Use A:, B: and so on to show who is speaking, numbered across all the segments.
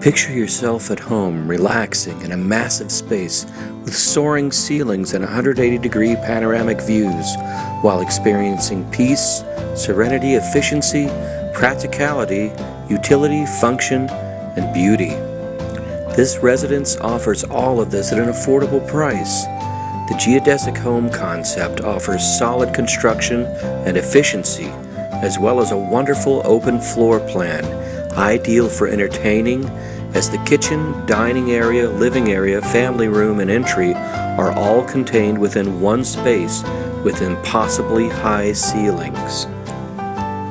A: Picture yourself at home, relaxing in a massive space with soaring ceilings and 180-degree panoramic views, while experiencing peace, serenity, efficiency, practicality, utility, function, and beauty. This residence offers all of this at an affordable price. The geodesic home concept offers solid construction and efficiency, as well as a wonderful open floor plan, ideal for entertaining, as the kitchen, dining area, living area, family room, and entry are all contained within one space with impossibly high ceilings.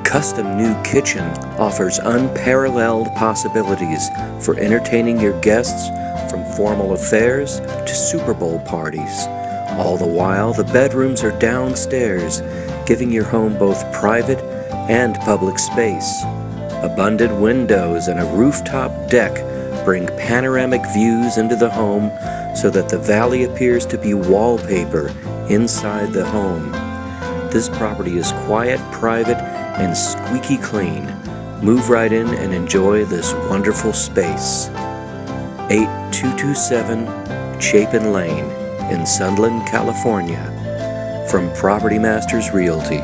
A: Custom new kitchen offers unparalleled possibilities for entertaining your guests, from formal affairs to Super Bowl parties. All the while, the bedrooms are downstairs, giving your home both private and public space. Abundant windows and a rooftop deck bring panoramic views into the home so that the valley appears to be wallpaper inside the home. This property is quiet, private, and squeaky clean. Move right in and enjoy this wonderful space. 8227 Chapin Lane in Sunland, California, from Property Masters Realty.